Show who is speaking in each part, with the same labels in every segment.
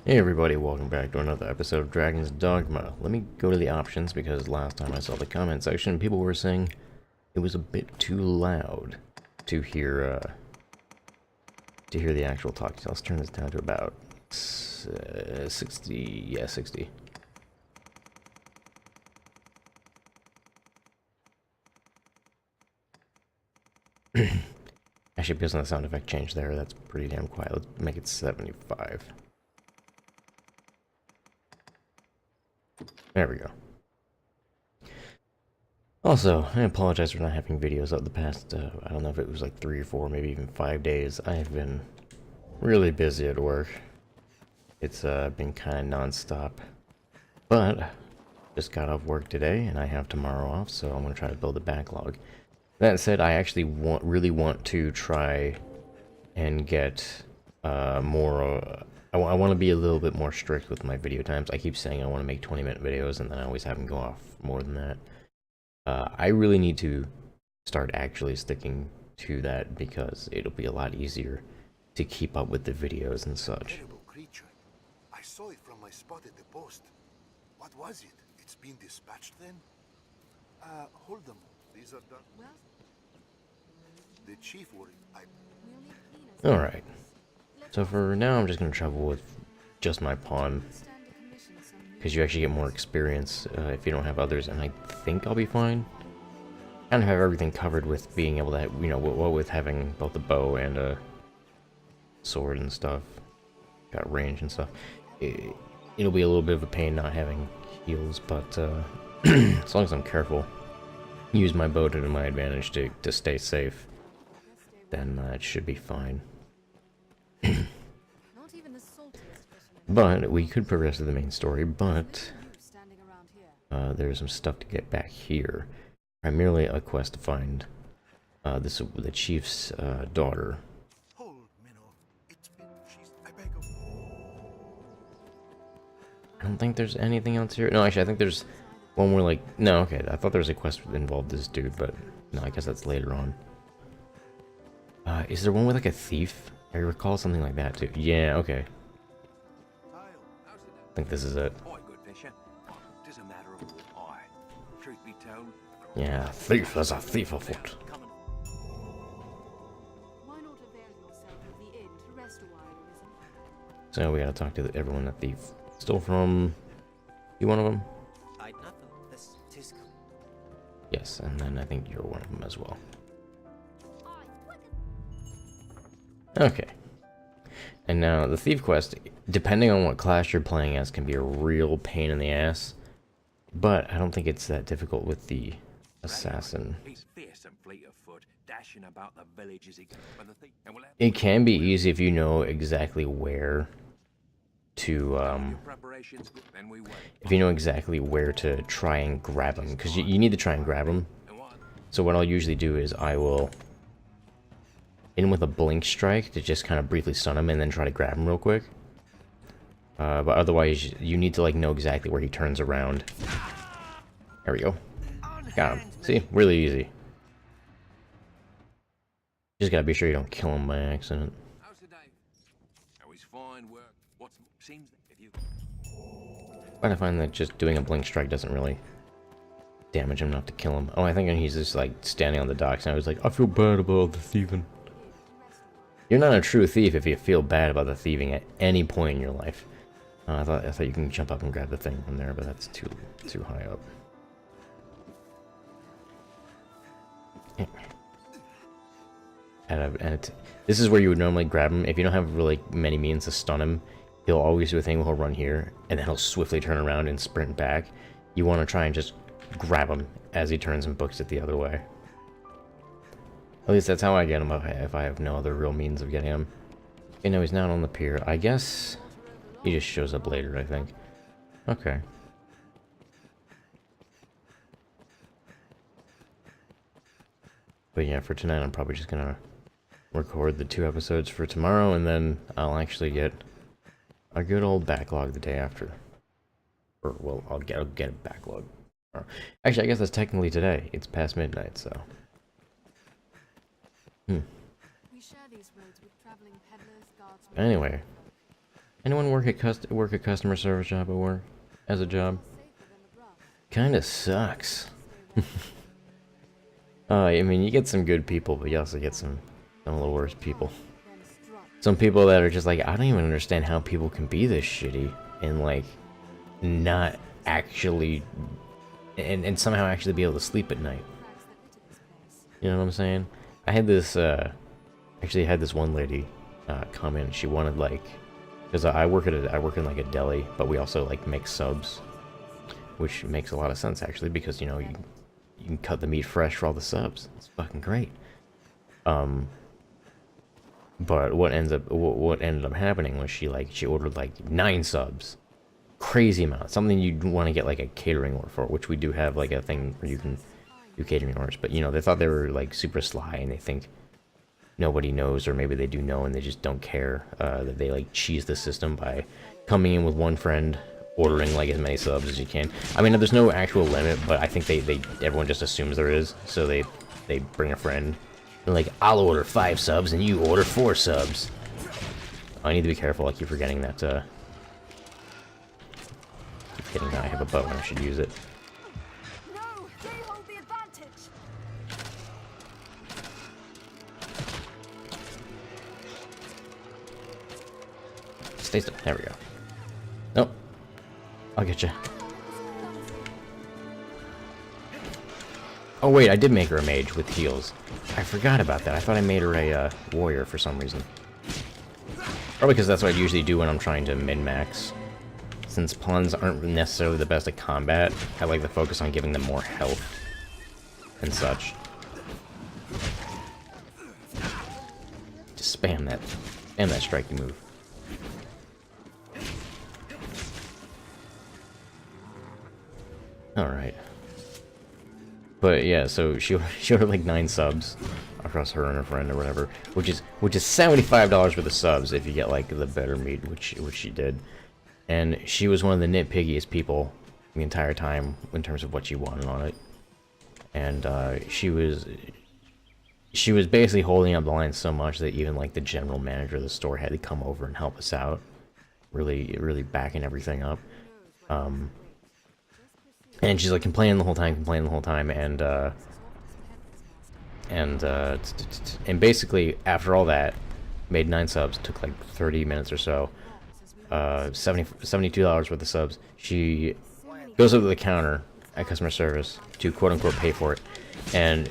Speaker 1: Hey everybody, welcome back to another episode of Dragon's Dogma. Let me go to the options because last time I saw the comment section, people were saying it was a bit too loud to hear the actual talk. So let's turn this down to about 60. Yeah, 60. Actually, because of the sound effect change there, that's pretty damn quiet. Let's make it 75. There we go. Also, I apologize for not having videos up the past, I don't know if it was like 3 or 4, maybe even 5 days. I have been really busy at work. It's been kind of non-stop. But, just got off work today, and I have tomorrow off, so I'm going to try to build a backlog. That said, I actually really want to try and get more... I want to be a little bit more strict with my video times. I keep saying I want to make 20-minute videos, and then I always have them go off more than that. I really need to start actually sticking to that because it'll be a lot easier to keep up with the videos and such.
Speaker 2: Terrible creature. I saw it from my spot at the post. What was it? It's been dispatched then? Hold them. These are done. Well, the chief worried.
Speaker 1: Alright. So for now, I'm just going to travel with just my pawn. Because you actually get more experience if you don't have others, and I think I'll be fine. Kind of have everything covered with being able to, have, you know, with having both a bow and a sword and stuff. Got range and stuff. It'll be a little bit of a pain not having heals, but as long as I'm careful, use my bow to my advantage to stay safe, then it should be fine. But we could progress to the main story, but there's some stuff to get back here. Primarily a quest to find the chief's daughter. I don't think there's anything else here. No, actually, I think there's one where, like... No, okay, I thought there was a quest that involved this dude, but no, I guess that's later on. Is there one with, like, a thief? I recall something like that, too. Yeah, okay. I think this is it. Yeah, thief. There's a thief afoot. So we gotta talk to everyone that thief stole from. You one of them? Yes, and then I think you're one of them as well. Okay. And now the thief quest, depending on what class you're playing as, can be a real pain in the ass. But I don't think it's that difficult with the assassin. It can be easy if you know exactly where to try and grab him, because you need to try and grab him. So what I'll usually do is I will in with a blink strike to just kind of briefly stun him and then try to grab him real quick. But otherwise you need to like know exactly where he turns around. There we go. Got him. See? Really easy. Just gotta be sure you don't kill him by accident. But I find that just doing a blink strike doesn't really damage him enough to kill him. Oh, I think he's just like standing on the docks and I was like, I feel bad about the thieving. You're not a true thief if you feel bad about the thieving at any point in your life. I thought you can jump up and grab the thing from there, but that's too high up. This is where you would normally grab him. If you don't have really many means to stun him, he'll always do a thing where he'll run here, and then he'll swiftly turn around and sprint back. You want to try and just grab him as he turns and books it the other way. At least that's how I get him if I have no other real means of getting him. Okay, no, he's not on the pier. I guess he just shows up later, I think. Okay. But yeah, for tonight, I'm probably just gonna record the 2 episodes for tomorrow, and then I'll actually get a good old backlog the day after. Or, well, I'll get a backlog. Actually, I guess that's technically today. It's past midnight, so... Anyway, Anyone work a customer service job at work as a job? Kind of sucks. I mean, you get some good people, but you also get some of the worst people. Some people that are just like, I don't even understand how people can be this shitty and like not actually and somehow actually be able to sleep at night. You know what I'm saying? I had this actually had this one lady come in. She wanted like, because I work in like a deli, but we also like make subs, which makes a lot of sense actually, because you know you can cut the meat fresh for all the subs. It's fucking great. But what ended up happening was she ordered like 9 subs, crazy amount, something you'd want to get like a catering order for, which we do have like a thing where you can do catering orders. But you know, they thought they were like super sly and they think nobody knows, or maybe they do know and they just don't care, that they like cheese the system by coming in with one friend, ordering like as many subs as you can. I mean, there's no actual limit, but I think everyone just assumes there is, so they bring a friend. They're like, I'll order 5 subs and you order 4 subs. I need to be careful. I keep forgetting that. Keep forgetting that I have a bow and I should use it.
Speaker 3: No, they hold the advantage.
Speaker 1: Stay still. There we go. Nope. I'll get you. Oh wait, I did make her a mage with heals. I forgot about that. I thought I made her a warrior for some reason. Probably because that's what I usually do when I'm trying to min-max. Since pawns aren't necessarily the best at combat, I like to focus on giving them more health and such. Just spam that striking move. Alright. But yeah, so she ordered like 9 subs across her and her friend or whatever, which is $75 for the subs if you get like the better meat, which she did. And she was one of the nitpickiest people the entire time in terms of what she wanted on it. And she was basically holding up the line so much that even like the general manager of the store had to come over and help us out, really backing everything up. And she's like complaining the whole time, and basically after all that, made 9 subs, took like 30 minutes or so, $72 worth of subs. She goes up to the counter at customer service to quote unquote pay for it, and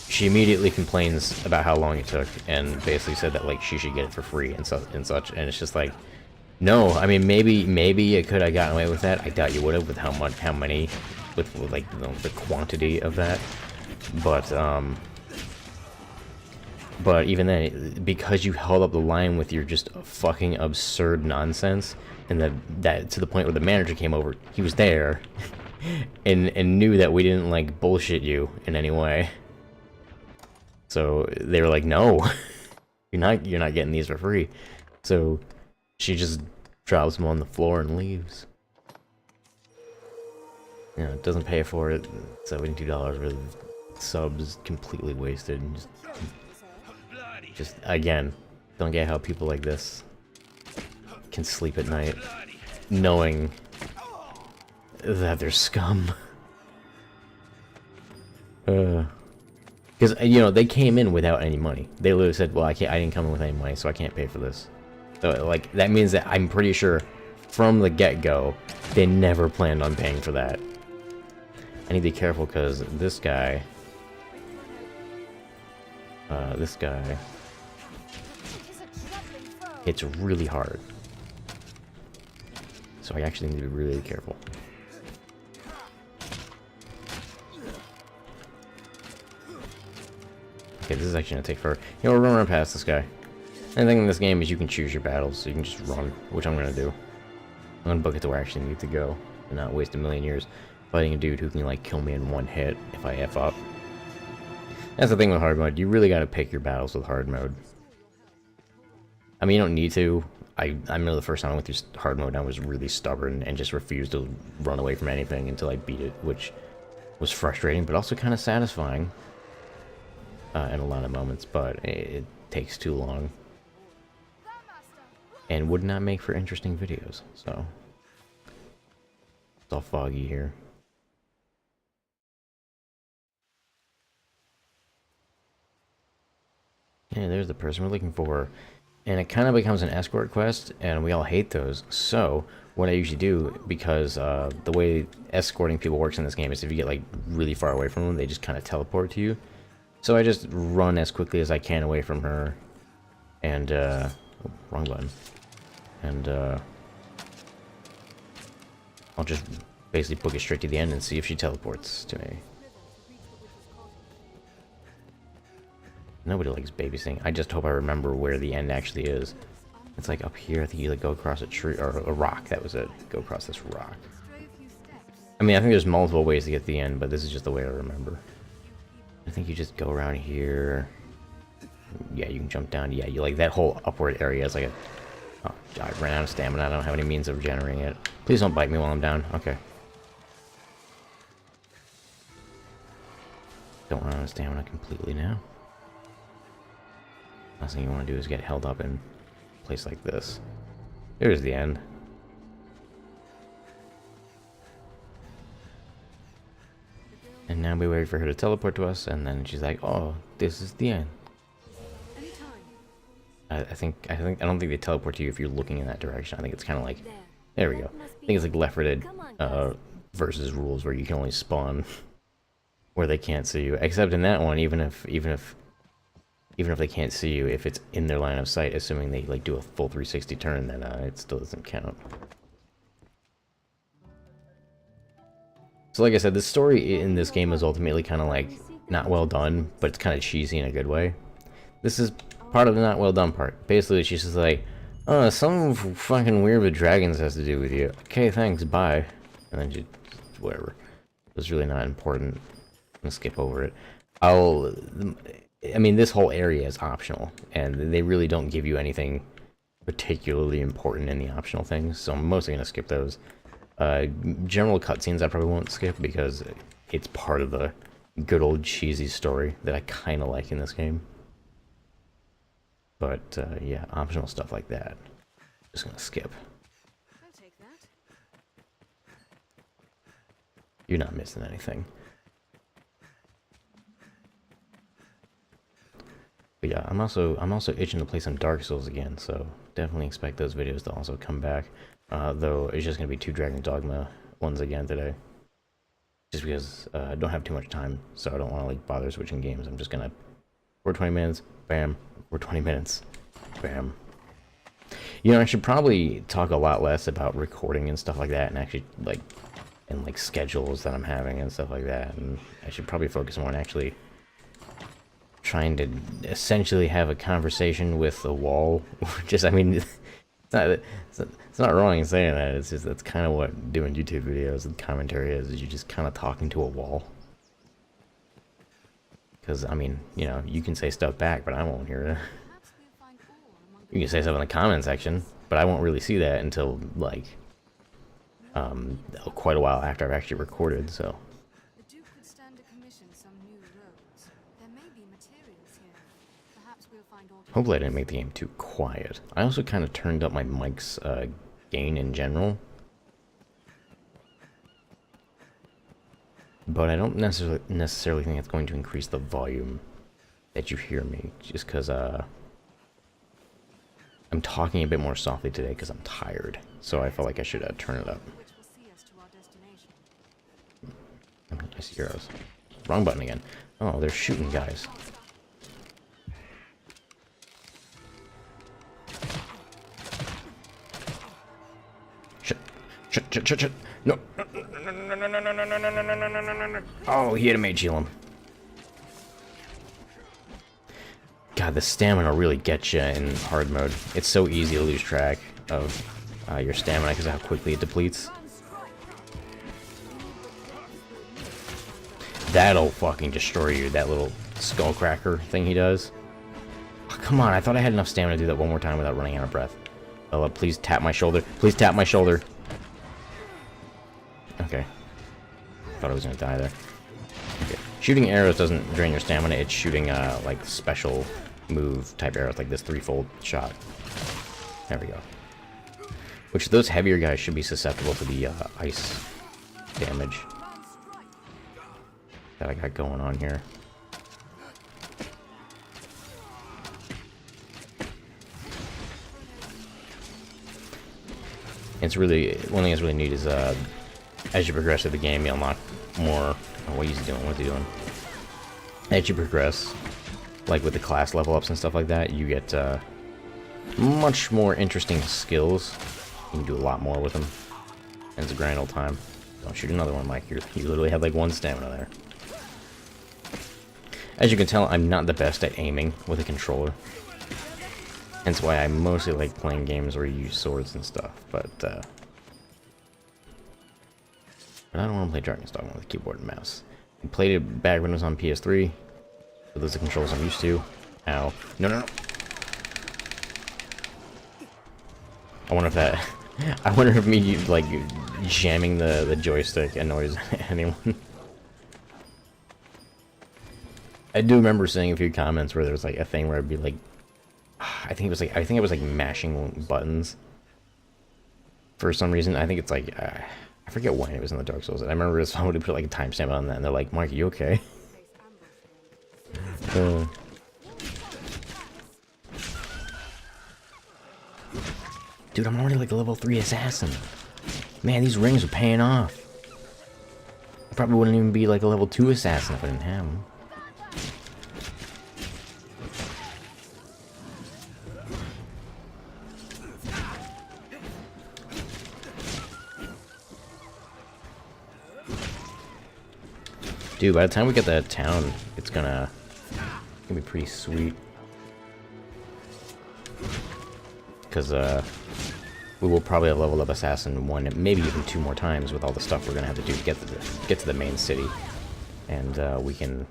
Speaker 1: she immediately complains about how long it took, and basically said that like she should get it for free and such, and it's just like, no, I mean, maybe you could have gotten away with that. I doubt you would have with how many, with like, you know, the quantity of that. But even then, because you held up the line with your just fucking absurd nonsense, and that to the point where the manager came over, he was there, and knew that we didn't like bullshit you in any way. So they were like, no, you're not getting these for free. So she just drops them on the floor and leaves. You know, doesn't pay for it. $72 worth of subs completely wasted. And just again, don't get how people like this can sleep at night knowing that they're scum. Because you know, they came in without any money. They literally said, well, I didn't come in with any money, so I can't pay for this. So like, that means that I'm pretty sure from the get-go they never planned on paying for that. I need to be careful because this guy hits really hard, so I actually need to be really careful. Okay, this is actually gonna take forever. You know, we're running past this guy. And the thing in this game is you can choose your battles, so you can just run, which I'm gonna do. I'm gonna book it to where I actually need to go, and not waste a million years fighting a dude who can like kill me in one hit if I F up. That's the thing with hard mode, you really gotta pick your battles with hard mode. I mean, you don't need to. I remember the first time I went through hard mode, I was really stubborn and just refused to run away from anything until I beat it, which was frustrating, but also kind of satisfying in a lot of moments, but it takes too long. and would not make for interesting videos. So it's all foggy here. Yeah, there's the person we're looking for. And it kind of becomes an escort quest, and we all hate those. So what I usually do, because the way escorting people works in this game is if you get like really far away from them, they just kind of teleport to you. So I just run as quickly as I can away from her, and oh, wrong button. And I'll just basically book it straight to the end and see if she teleports to me. Nobody likes babysitting. I just hope I remember where the end actually is. It's like up here. I think you like go across a tree or a rock. That was it. Go across this rock. I mean, I think there's multiple ways to get to the end, but this is just the way I remember. I think you just go around here. Yeah, you can jump down. Yeah, you like that whole upward area is like a... Oh, I ran out of stamina. I don't have any means of regenerating it. Please don't bite me while I'm down. Okay. Don't run out of stamina completely now. Last thing you want to do is get held up in a place like this. There's the end. And now we wait for her to teleport to us, and then she's like, "Oh, this is the end." I don't think they teleport to you if you're looking in that direction. I think it's kind of like, there we go. I think it's like Left 4 Dead versus rules where you can only spawn where they can't see you. Except in that one, even if they can't see you, if it's in their line of sight, assuming they like do a full 360 turn, then it still doesn't count. So like I said, the story in this game is ultimately kind of like not well done, but it's kind of cheesy in a good way. This is part of the not well done part. Basically, she's just like, "Oh, something fucking weird with dragons has to do with you. Okay, thanks, bye." And then whatever. It was really not important. I'm gonna skip over it. I mean, this whole area is optional, and they really don't give you anything particularly important in the optional things, so I'm mostly going to skip those. General cutscenes I probably won't skip, because it's part of the good old cheesy story that I kind of like in this game. But, yeah, optional stuff like that, just going to skip.
Speaker 3: I'll take that.
Speaker 1: You're not missing anything. But yeah, I'm also itching to play some Dark Souls again, so definitely expect those videos to also come back. Though it's just gonna be 2 Dragon Dogma ones again today, just because I don't have too much time, so I don't want to like bother switching games. I'm just gonna for 20 minutes, bam, for 20 minutes, bam. You know, I should probably talk a lot less about recording and stuff like that, and actually like schedules that I'm having and stuff like that. And I should probably focus more on actually trying to essentially have a conversation with the wall. Just, I mean, it's not wrong in saying that. It's just that's kind of what doing YouTube videos and commentary is you're just kind of talking to a wall. Because, I mean, you know, you can say stuff back, but I won't hear it. You can say stuff in the comment section, but I won't really see that until, like, quite a while after I've actually recorded, so. Hopefully I didn't make the game too quiet. I also kind of turned up my mic's gain in general. But I don't necessarily think it's going to increase the volume that you hear me, just because I'm talking a bit more softly today because I'm tired. So I felt like I should turn it up. I see arrows. Wrong button again. Oh, they're shooting guys. Shit. No. Oh, he had a mage heal him. God, the stamina really gets you in hard mode. It's so easy to lose track of your stamina because of how quickly it depletes. That'll fucking destroy you, that little skull cracker thing he does. Oh, come on, I thought I had enough stamina to do that one more time without running out of breath. Oh, please tap my shoulder. Please tap my shoulder. Okay. Thought I was gonna die there. Okay. Shooting arrows doesn't drain your stamina, it's shooting like special move type arrows, like this 3-fold shot. There we go. Which those heavier guys should be susceptible to the ice damage that I got going on here. It's really, one thing that's really neat is as you progress through the game, you unlock more. Oh, what is he doing? What's he doing? As you progress, like with the class level ups and stuff like that, you get much more interesting skills. You can do a lot more with them. And it's a grand old time. Don't shoot another one, Mike. You literally have like 1 stamina there. As you can tell, I'm not the best at aiming with a controller. Hence why I mostly like playing games where you use swords and stuff. But I don't want to play Dragon's Dogma with a keyboard and mouse. I played it back when it was on PS3. So those are the controls I'm used to. Ow. No, no, no. I wonder if that... I wonder if me, like, jamming the joystick annoys anyone. I do remember seeing a few comments where there was, like, a thing where it'd be, like... I think it was, like, mashing buttons. For some reason. I think it's, like... I forget when it was in the Dark Souls. I remember somebody put, like, a timestamp on that, and they're like, Mark, are you okay? Dude, I'm already like a level 3 assassin. Man, these rings are paying off. I probably wouldn't even be like a level 2 assassin if I didn't have them. Dude, by the time we get that town, it's gonna be pretty sweet. Because, we will probably have leveled up Assassin 1, maybe even 2 more times with all the stuff we're gonna have to do to get to the main city. And, we can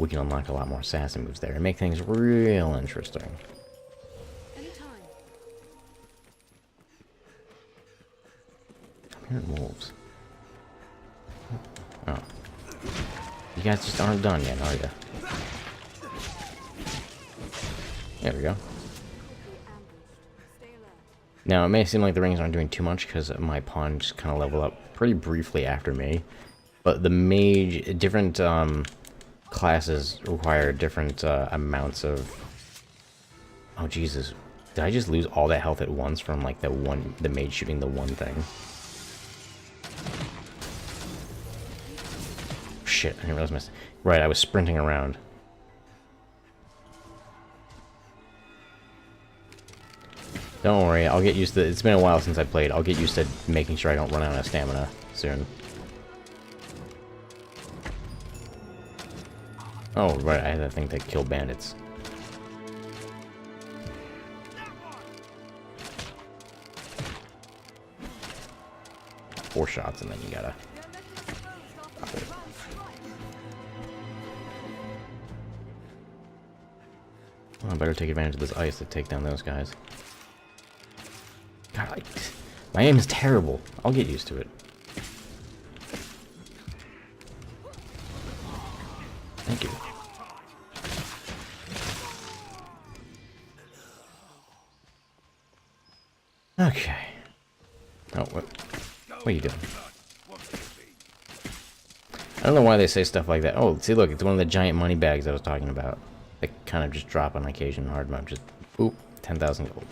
Speaker 1: unlock a lot more assassin moves there and make things real interesting. I'm hearing wolves. Oh. You guys just aren't done yet, are you? There we go. Now, it may seem like the rings aren't doing too much because my pawn just kind of leveled up pretty briefly after me. But the mage, different classes require different amounts of... Oh, Jesus. Did I just lose all that health at once from, like, the mage shooting the one thing? Shit, I didn't realize Right, I was sprinting around. Don't worry, I'll get used to it. It's been a while since I played. I'll get used to making sure I don't run out of stamina soon. Oh, right, I had that thing to kill bandits. Four shots and then you gotta... Well, I better take advantage of this ice to take down those guys. God, my aim is terrible. I'll get used to it. Thank you. Okay. Oh, what are you doing? I don't know why they say stuff like that. Oh, see, look, it's one of the giant money bags I was talking about. They kind of just drop on occasion in hard mode. Just, boop, 10,000 gold.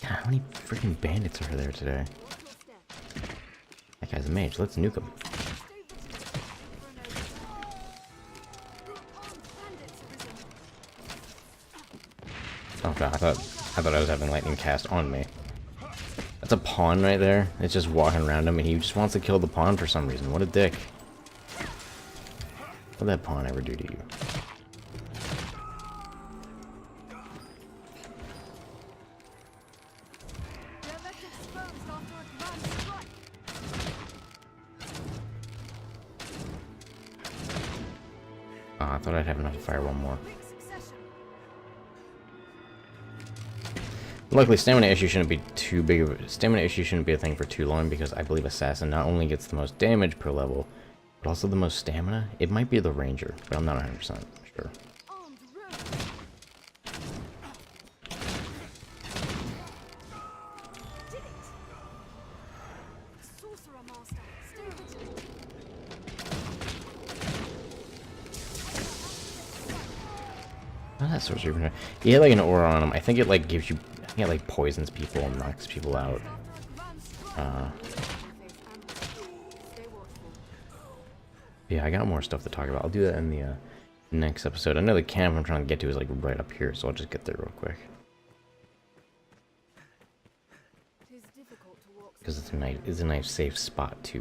Speaker 1: God, how many freaking bandits are there today? That guy's a mage. Let's nuke him. Oh god, I thought I was having lightning cast on me. That's a pawn right there. It's just walking around him, and he just wants to kill the pawn for some reason. What a dick. What did that pawn ever do to you? Oh, I thought I'd have enough to fire one more. Luckily, stamina issue shouldn't be too big of a... Stamina issue shouldn't be a thing for too long, because I believe Assassin not only gets the most damage per level, but also the most stamina. It might be the ranger, but I'm not 100% sure.
Speaker 3: Armed rogue. Did it? Sorcerer master. Stay vigilant.
Speaker 1: Oh, that sorcerer even. He had like an aura on him. I think it like gives you. I think it like poisons people and knocks people out. Yeah, I got more stuff to talk about. I'll do that in the next episode. I know the camp I'm trying to get to is like right up here, so I'll just get there real quick. Because it's a nice safe spot to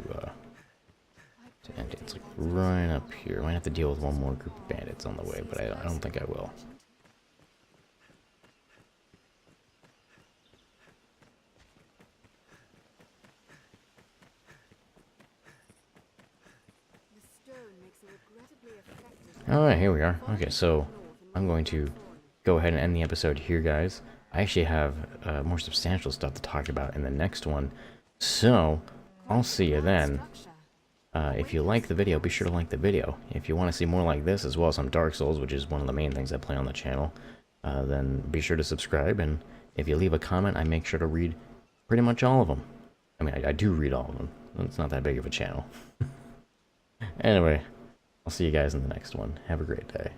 Speaker 1: end it. It's like right up here. Might have to deal with one more group of bandits on the way, but I don't think I will. Alright, here we are. Okay, so I'm going to go ahead and end the episode here, guys. I actually have more substantial stuff to talk about in the next one. So, I'll see you then. If you like the video, be sure to like the video. If you want to see more like this, as well as some Dark Souls, which is one of the main things I play on the channel, then be sure to subscribe. And if you leave a comment, I make sure to read pretty much all of them. I mean, I do read all of them. It's not that big of a channel. Anyway, I'll see you guys in the next one. Have a great day.